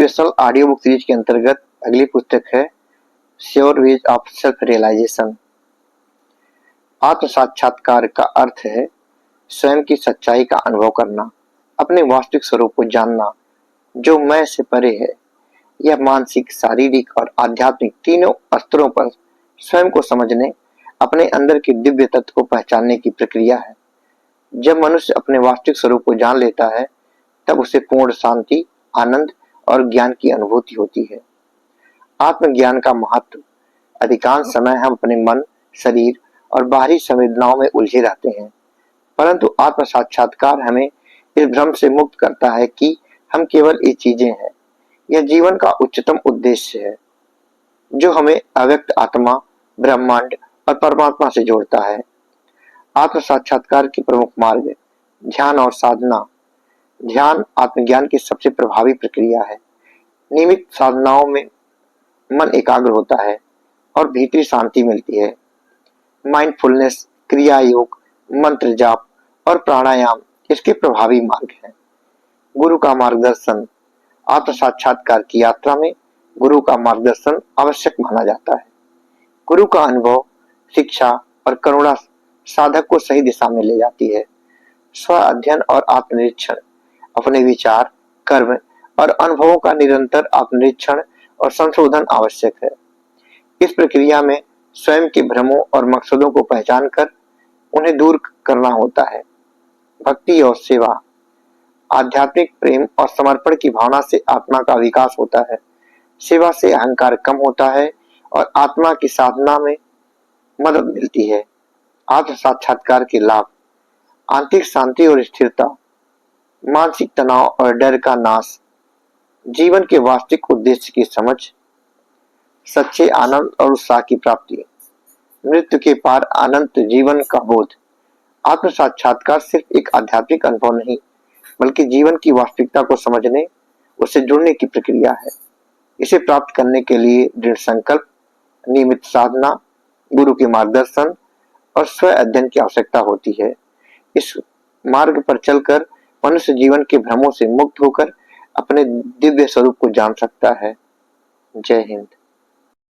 Special audio book series के अंतर्गत अगली पुस्तक है sure ways of self realisation. आत्म साक्षात्कार का अर्थ है स्वयं की सच्चाई का अनुभव करना, अपने वास्तविक स्वरूप को जानना जो मैं से परे है। यह मानसिक, शारीरिक और आध्यात्मिक तीनों स्तरों पर स्वयं को समझने, अपने अंदर के दिव्य तत्व को पहचानने की प्रक्रिया है। जब मनुष्य अपने वास्तविक स्वरूप को जान लेता है तब उसे पूर्ण शांति, आनंद और ज्ञान की अनुभूति होती है। आत्मज्ञान का महत्व। अधिकांश समय हम अपने मन, शरीर और बाहरी संवेदनाओं में उलझे रहते हैं, परंतु आत्म साक्षात्कार हमें इस भ्रम से मुक्त करता है कि हम केवल ये चीजें हैं। यह जीवन का उच्चतम उद्देश्य है जो हमें अव्यक्त आत्मा, ब्रह्मांड और परमात्मा से जोड़ता है। आत्म साक्षात्कार की प्रमुख मार्ग। ध्यान और साधना। ध्यान आत्मज्ञान की सबसे प्रभावी प्रक्रिया है। नियमित साधनाओं में मन एकाग्र होता है और भीतरी शांति मिलती है। माइंडफुलनेस, क्रिया योग, मंत्र जाप और प्राणायाम इसके प्रभावी मार्ग हैं। गुरु का मार्गदर्शन। आत्म साक्षात्कार की यात्रा में गुरु का मार्गदर्शन आवश्यक माना जाता है। गुरु का अनुभव, शिक्षा और करुणा साधक को सही दिशा में ले जाती है। स्व अध्ययन और आत्मनिरीक्षण। अपने विचार, कर्म और अनुभवों का निरंतर आत्मनिरीक्षण और संशोधन आवश्यक है। इस प्रक्रिया में स्वयं के भ्रमों और मकसदों को पहचान कर उन्हें दूर करना होता है। भक्ति और सेवा। आध्यात्मिक प्रेम और समर्पण की भावना से आत्मा का विकास होता है। सेवा से अहंकार कम होता है और आत्मा की साधना में मदद मिलती है। आत्म साक्षात्कार के लाभ। आंतरिक शांति और स्थिरता, मानसिक तनाव और डर का नाश, जीवन के वास्तविक उद्देश्य की समझ, सच्चे आनंद और उत्साह की प्राप्ति, मृत्यु के पार अनंत जीवन का बोध। आत्म साक्षात्कार सिर्फ एक आध्यात्मिक अनुभव नहीं बल्कि जीवन की वास्तविकता को समझने, उससे जुड़ने की प्रक्रिया है। इसे प्राप्त करने के लिए दृढ़ संकल्प, नियमित साधना, गुरु के मार्गदर्शन और स्व अध्ययन की आवश्यकता होती है। इस मार्ग पर चलकर मनुष्य जीवन के भ्रमों से मुक्त होकर अपने दिव्य स्वरूप को जान सकता है। जय हिंद।